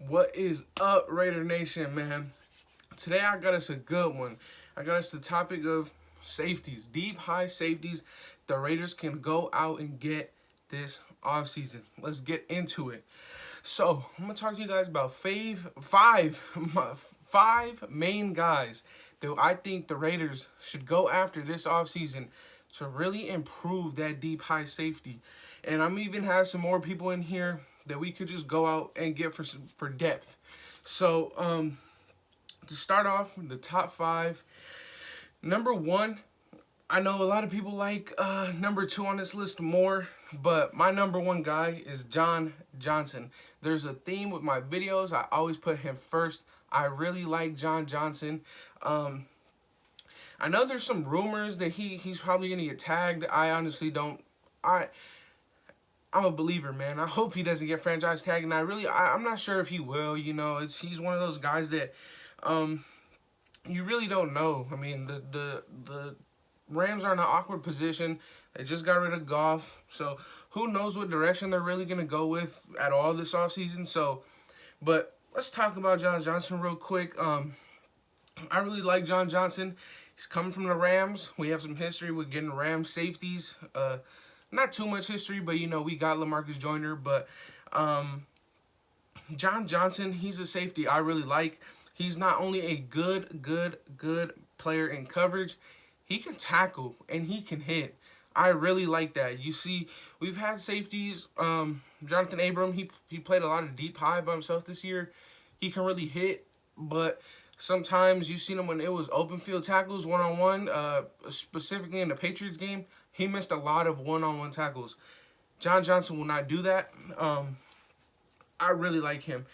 What is up, Raider Nation, man? Today I got us a good one. I got us the topic of safeties, deep, high safeties the Raiders can go out and get this offseason. Let's get into it. So, I'm going to talk to you guys about five main guys that I think the Raiders should go after this offseason to really improve that deep, high safety. And I'm even have some more people in here that we could just go out and get for depth. So, to start off, the top five. Number one, I know a lot of people like number two on this list more, but my number one guy is John Johnson. There's a theme with my videos. I always put him first. I really like John Johnson. I know there's some rumors that he's probably going to get tagged. I honestly don't. I'm a believer, man. I hope he doesn't get franchise tagged, and I'm not sure if he will. You know, he's one of those guys that you really don't know. I mean, the Rams are in an awkward position. They just got rid of Goff, so who knows what direction they're really gonna go with at all this offseason. So, but let's talk about John Johnson real quick. I really like John Johnson. He's coming from the Rams. We have some history with getting Rams safeties. Not too much history, but, you know, we got LaMarcus Joyner. But John Johnson, he's a safety I really like. He's not only a good player in coverage, he can tackle and he can hit. I really like that. You see, we've had safeties. Jonathan Abram, he played a lot of deep high by himself this year. He can really hit, but sometimes you've seen him when it was open field tackles, one-on-one, specifically in the Patriots game. He missed a lot of one-on-one tackles. John Johnson will not do that. I really like him.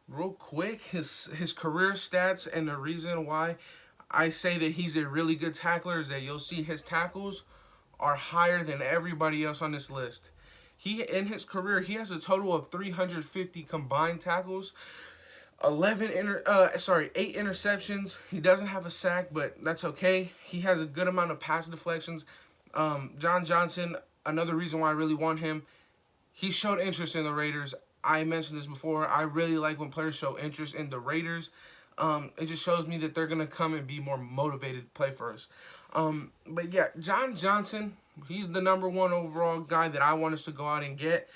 Real quick, his career stats and the reason why I say that he's a really good tackler is that you'll see his tackles are higher than everybody else on this list. In his career, he has a total of 350 combined tackles, 8 interceptions. He doesn't have a sack, but that's okay. He has a good amount of pass deflections. John Johnson, another reason why I really want him, he showed interest in the Raiders. I mentioned this before. I really like when players show interest in the Raiders. It just shows me that they're going to come and be more motivated to play for us. But yeah, John Johnson, he's the number one overall guy that I want us to go out and get.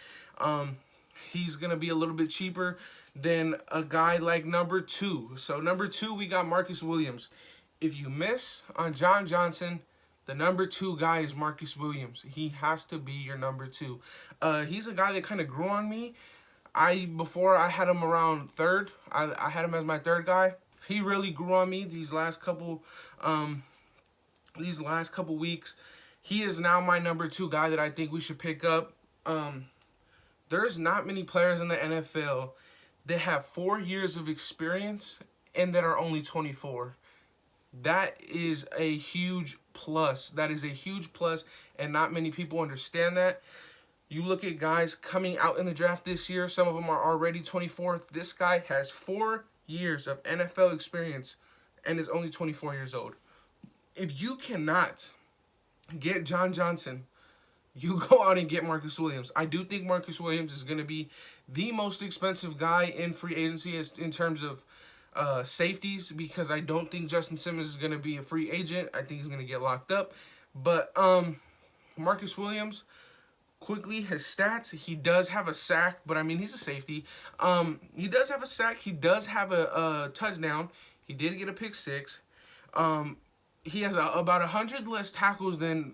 He's going to be a little bit cheaper than a guy like number two. So number two, we got Marcus Williams. If you miss on John Johnson, the number two guy is Marcus Williams. He has to be your number two. He's a guy that kind of grew on me. Before I had him around third. I had him as my third guy. He really grew on me these last couple weeks. He is now my number two guy that I think we should pick up. There's not many players in the NFL that have 4 years of experience and that are only 24. That is a huge plus. That is a huge plus, and not many people understand that. You look at guys coming out in the draft this year, some of them are already 24. This guy has 4 years of NFL experience and is only 24 years old. If you cannot get John Johnson, you go out and get Marcus Williams. I do think Marcus Williams is going to be the most expensive guy in free agency in terms of safeties, because I don't think Justin Simmons is going to be a free agent. I think he's going to get locked up. But Marcus Williams, quickly, his stats, he does have a sack, but I mean, he's a safety. He does have a sack. He does have a touchdown. He did get a pick six. He has about 100 less tackles than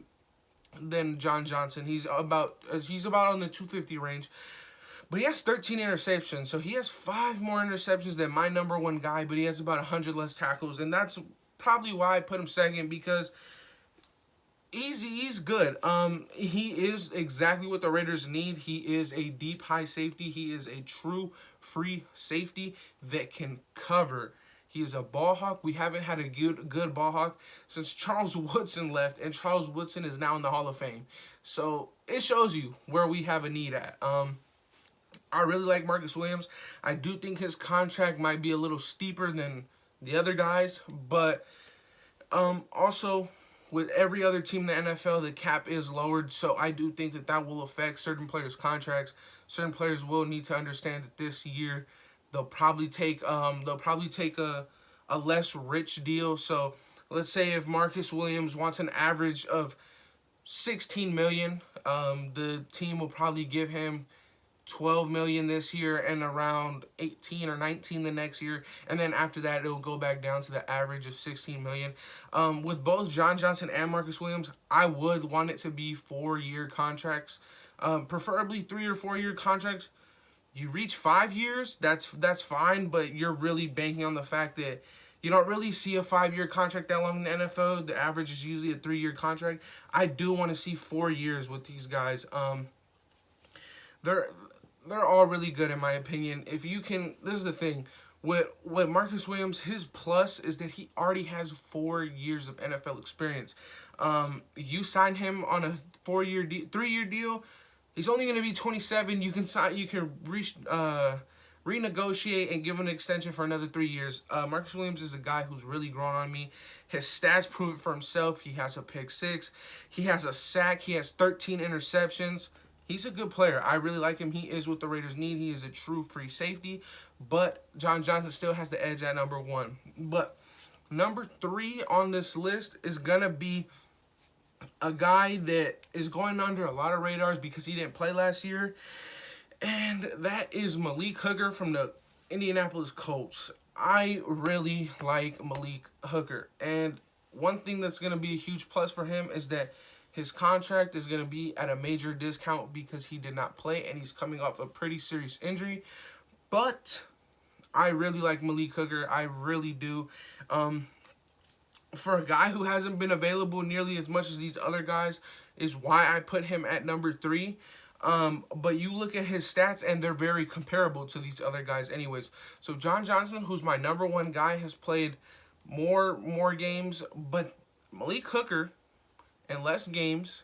John Johnson. He's about on the 250 range. But he has 13 interceptions, so he has 5 more interceptions than my number one guy, but he has about 100 less tackles, and that's probably why I put him second, because he's good. He is exactly what the Raiders need. He is a deep, high safety. He is a true free safety that can cover. He is a ball hawk. We haven't had a good ball hawk since Charles Woodson left, and Charles Woodson is now in the Hall of Fame. So it shows you where we have a need at. I really like Marcus Williams. I do think his contract might be a little steeper than the other guys, but also with every other team in the NFL, the cap is lowered, so I do think that will affect certain players' contracts. Certain players will need to understand that this year they'll probably take a less rich deal. So let's say if Marcus Williams wants an average of 16 million, the team will probably give him 12 million this year and around 18 or 19 the next year, and then after that it'll go back down to the average of 16 million. With both John Johnson and Marcus Williams, I would want it to be 4-year contracts, preferably 3 or 4-year contracts. You reach 5 years, that's fine, but you're really banking on the fact that you don't really see a 5-year contract that long in the NFL. The average is usually a 3-year contract. I do want to see 4 years with these guys. They're all really good in my opinion. If you can, this is the thing with Marcus Williams, his plus is that he already has 4 years of NFL experience. You sign him on a 3-year deal. He's only going to be 27. You can renegotiate and give him an extension for another 3 years. Marcus Williams is a guy who's really grown on me. His stats prove it for himself. He has a pick 6. He has a sack. He has 13 interceptions. He's a good player. I really like him. He is what the Raiders need. He is a true free safety. But John Johnson still has the edge at number 1. But number 3 on this list is going to be a guy that is going under a lot of radars because he didn't play last year. And that is Malik Hooker from the Indianapolis Colts. I really like Malik Hooker. And one thing that's going to be a huge plus for him is that his contract is going to be at a major discount because he did not play and he's coming off a pretty serious injury. But I really like Malik Hooker. I really do. For a guy who hasn't been available nearly as much as these other guys is why I put him at number 3. But you look at his stats and they're very comparable to these other guys anyways. So John Johnson, who's my number 1 guy, has played more games, but Malik Hooker in less games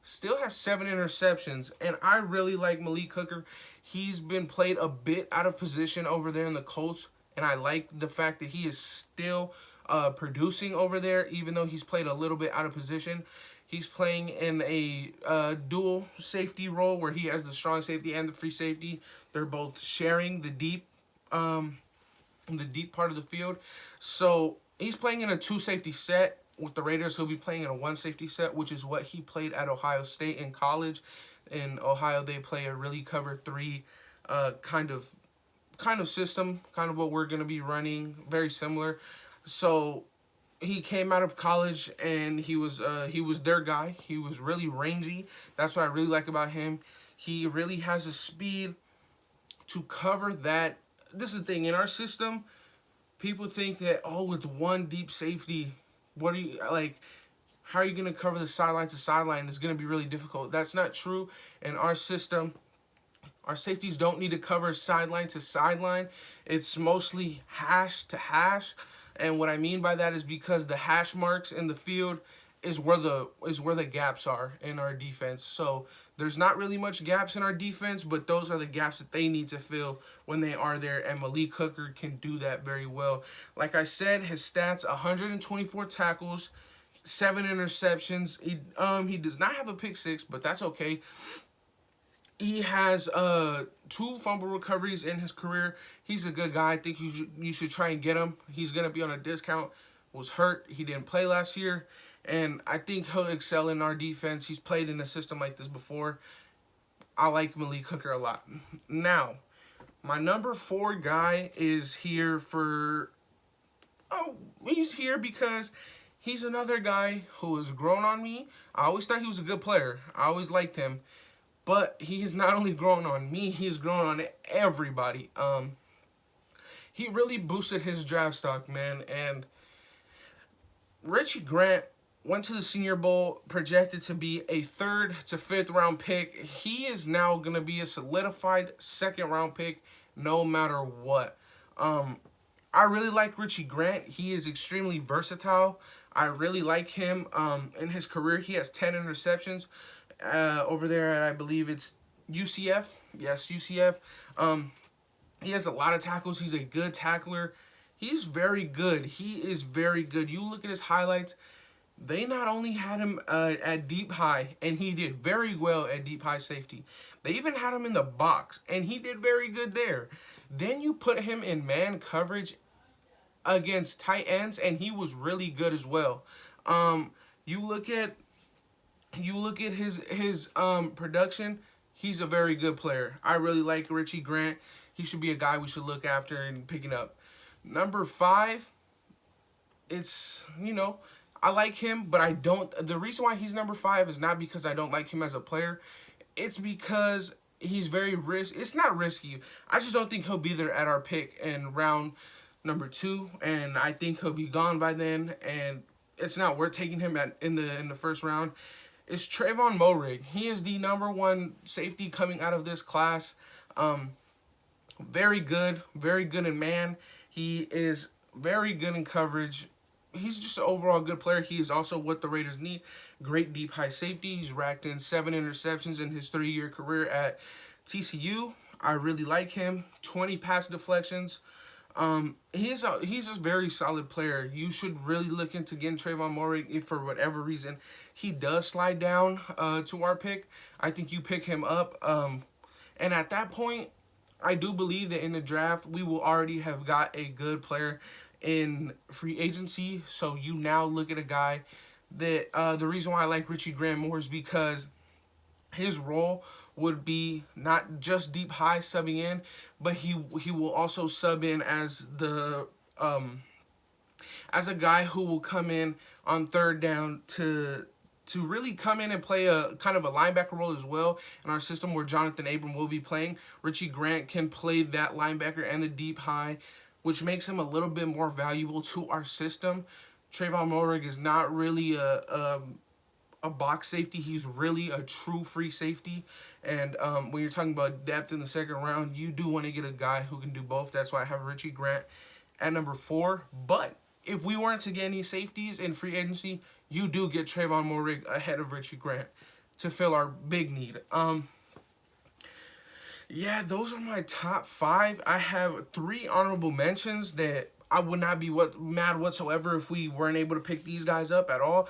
still has 7 interceptions, and I really like Malik Hooker. He's been played a bit out of position over there in the Colts, and I like the fact that he is still producing over there, even though he's played a little bit out of position. He's playing in a dual safety role where he has the strong safety and the free safety. They're both sharing the deep part of the field. So he's playing in a 2 safety set. With the Raiders, he'll be playing in a 1 safety set, which is what he played at Ohio State in college. In Ohio, they play a really cover 3 kind of system, kind of what we're going to be running, very similar. So he came out of college and he was their guy. He was really rangy. That's what I really like about him. He really has the speed to cover that. This is the thing in our system. People think that with 1 deep safety, what are you like? How are you going to cover the sideline to sideline? It's going to be really difficult. That's not true in our system. Our safeties don't need to cover sideline to sideline. It's mostly hash to hash. And what I mean by that is because the hash marks in the field is where the gaps are in our defense. So there's not really much gaps in our defense, but those are the gaps that they need to fill when they are there, and Malik Hooker can do that very well. Like I said, his stats: 124 tackles, 7 interceptions. He does not have a pick 6, but that's okay. He has 2 fumble recoveries in his career. He's a good guy. I think you should try and get him. He's going to be on a discount. Was hurt. He didn't play last year. And I think he'll excel in our defense. He's played in a system like this before. I like Malik Hooker a lot. Now, my number 4 guy is here for... he's here because he's another guy who has grown on me. I always thought he was a good player. I always liked him. But he has not only grown on me, he's grown on everybody. He really boosted his draft stock, man. And Richie Grant went to the Senior Bowl, projected to be a 3rd to 5th round pick. He is now going to be a solidified 2nd round pick no matter what. I really like Richie Grant. He is extremely versatile. I really like him. In his career, he has 10 interceptions over there at, I believe it's UCF. Yes, UCF. He has a lot of tackles. He's a good tackler. He's very good. He is very good. You look at his highlights. They not only had him at deep high, and he did very well at deep high safety. They even had him in the box, and he did very good there. Then you put him in man coverage against tight ends, and he was really good as well. Um, you look at his production. He's a very good player. I really like Richie Grant. He should be a guy we should look after and picking up. Number 5, it's, I like him, but I don't. The reason why he's number 5 is not because I don't like him as a player. It's because he's very It's not risky. I just don't think he'll be there at our pick in round number 2, and I think he'll be gone by then. And it's not worth taking him in the first round. It's Trayvon Moehrig. He is the number 1 safety coming out of this class. Very good in man. He is very good in coverage. He's just an overall good player. He is also what the Raiders need. Great deep high safety. He's racked in 7 interceptions in his 3-year career at TCU. I really like him. 20 pass deflections. He's a very solid player. You should really look into getting Trayvon Moehrig if for whatever reason he does slide down to our pick. I think you pick him up. And at that point, I do believe that in the draft, we will already have got a good player in free agency. So you now look at a guy that the reason why I like Richie Grant more is because his role would be not just deep high subbing in, but he will also sub in as the as a guy who will come in on third down to really come in and play a kind of a linebacker role as well in our system where Jonathan Abram will be playing. Richie Grant can play that linebacker and the deep high, which makes him a little bit more valuable to our system. Trayvon Moehrig is not really a box safety. He's really a true free safety. And when you're talking about depth in the second round, you do want to get a guy who can do both. That's why I have Richie Grant at number 4. But if we weren't to get any safeties in free agency, you do get Trayvon Moehrig ahead of Richie Grant to fill our big need. Yeah, those are my top 5. I have 3 honorable mentions that I would not be mad whatsoever if we weren't able to pick these guys up at all.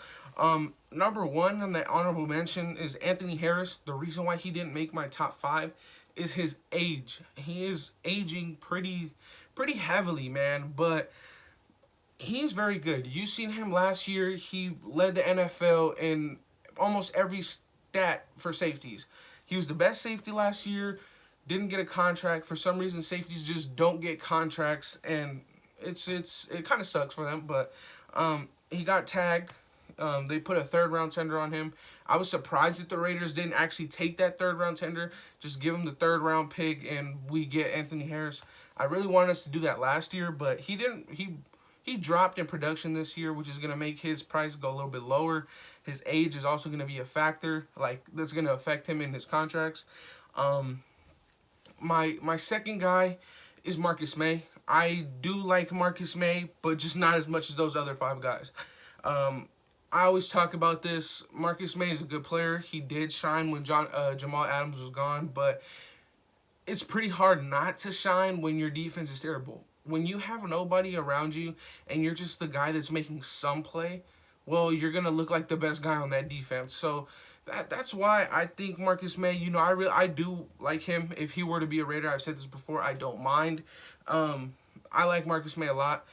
Number 1 on that honorable mention is Anthony Harris. The reason why he didn't make my top 5 is his age. He is aging pretty heavily, man, but he's very good. You seen him last year. He led the NFL in almost every stat for safeties. He was the best safety last year. Didn't get a contract. For some reason, safeties just don't get contracts, and it kind of sucks for them. But he got tagged. They put a 3rd-round tender on him. I was surprised that the Raiders didn't actually take that 3rd-round tender. Just give him the 3rd-round pick, and we get Anthony Harris. I really wanted us to do that last year, but he didn't. He dropped in production this year, which is going to make his price go a little bit lower. His age is also going to be a factor, that's going to affect him in his contracts. My second guy is Marcus May. I do like Marcus May, but just not as much as those other 5 guys. I always talk about this. Marcus May is a good player. He did shine when Jamal Adams was gone, but it's pretty hard not to shine when your defense is terrible. When you have nobody around you and you're just the guy that's making some play, well, you're going to look like the best guy on that defense. So that's why I think Marcus May, I do like him. If he were to be a Raider, I've said this before, I don't mind. I like Marcus May a lot.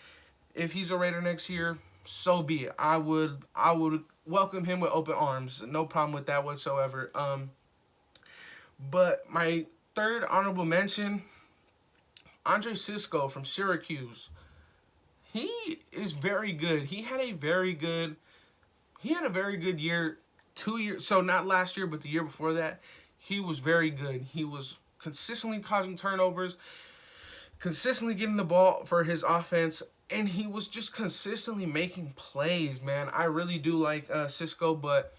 If he's a Raider next year, so be it. I would welcome him with open arms. No problem with that whatsoever. But my 3rd honorable mention, Andre Cisco from Syracuse. He is very good. He had a very good year 2 years. So not last year, but the year before that. He was very good. He was consistently causing turnovers, consistently getting the ball for his offense, and he was just consistently making plays, man. I really do like Cisco, but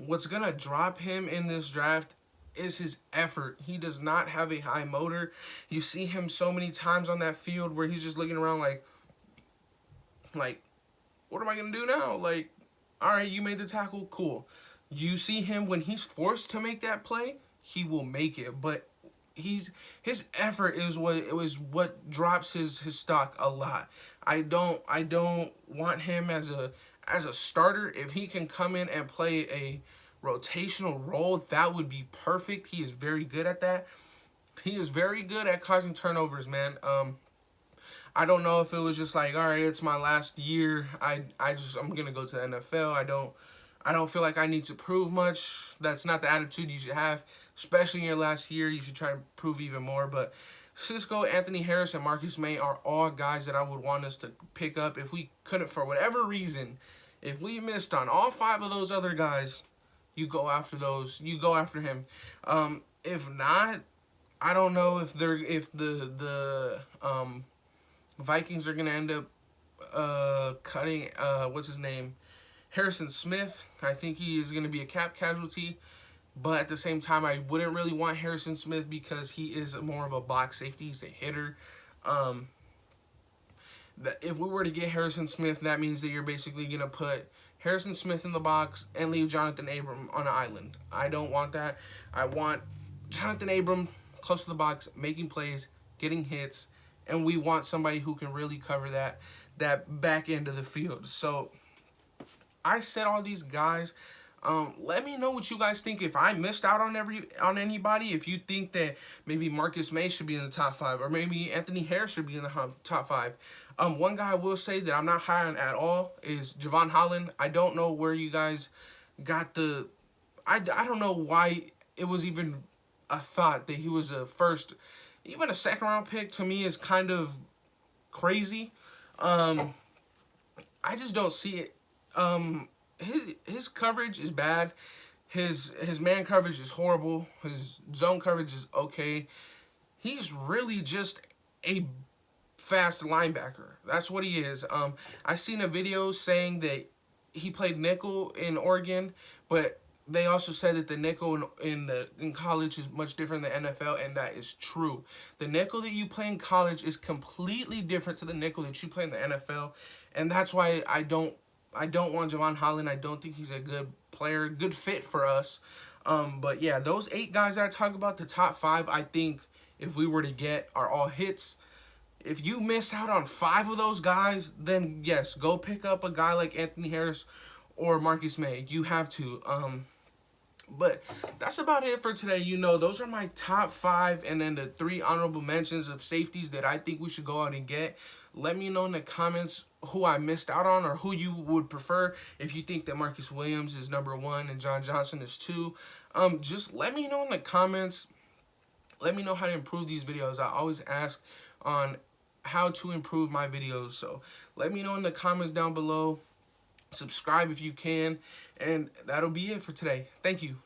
what's going to drop him in this draft is his effort. He does not have a high motor. You see him so many times on that field where he's just looking around like, what am I going to do now? Like, all right, you made the tackle, cool. You see him when he's forced to make that play, he will make it, but his effort is what drops his stock a lot. I don't want him as a starter. If he can come in and play a rotational role, that would be perfect. He is very good at that. He is very good at causing turnovers, man. I don't know if it was just like, all right, it's my last year. I'm gonna go to the NFL. I don't feel like I need to prove much. That's not the attitude you should have, especially in your last year. You should try to prove even more. But Cisco, Anthony Harris, and Marcus May are all guys that I would want us to pick up if we couldn't, for whatever reason. If we missed on all 5 of those other guys, you go after those. You go after him. If not, I don't know if the Vikings are gonna end up cutting what's his name, Harrison Smith. I think he is gonna be a cap casualty, but at the same time, I wouldn't really want Harrison Smith because he is more of a box safety. He's a hitter. If we were to get Harrison Smith, that means that you're basically gonna put Harrison Smith in the box and leave Jonathan Abram on an island. I don't want that. I want Jonathan Abram close to the box, making plays, getting hits, and we want somebody who can really cover that back end of the field. So I said all these guys. Let me know what you guys think. If I missed out on anybody, if you think that maybe Marcus May should be in the top 5, or maybe Anthony Harris should be in the top 5. One guy I will say that I'm not high on at all is Javon Holland. I don't know where you guys got I don't know why it was even a thought that he was a first, even a second-round pick. To me is kind of crazy. I just don't see it. His coverage is bad. His man coverage is horrible. His zone coverage is okay. He's really just a fast linebacker. That's what he is. I seen a video saying that he played nickel in Oregon, but they also said that the nickel in college is much different than NFL, and that is true. The nickel that you play in college is completely different to the nickel that you play in the NFL, and that's why I don't want Javon Holland. I don't think he's a good player, good fit for us. But yeah, those 8 guys that I talk about, the top 5, I think if we were to get are all hits. If you miss out on 5 of those guys, then yes, go pick up a guy like Anthony Harris or Marcus May. You have to. But that's about it for today. Those are my top 5, and then the 3 honorable mentions of safeties that I think we should go out and get. Let me know in the comments who I missed out on, or who you would prefer. If you think that Marcus Williams is number 1 and John Johnson is 2, just let me know in the comments. Let me know how to improve these videos. I always ask on how to improve my videos. So let me know in the comments down below. Subscribe if you can. And that'll be it for today. Thank you.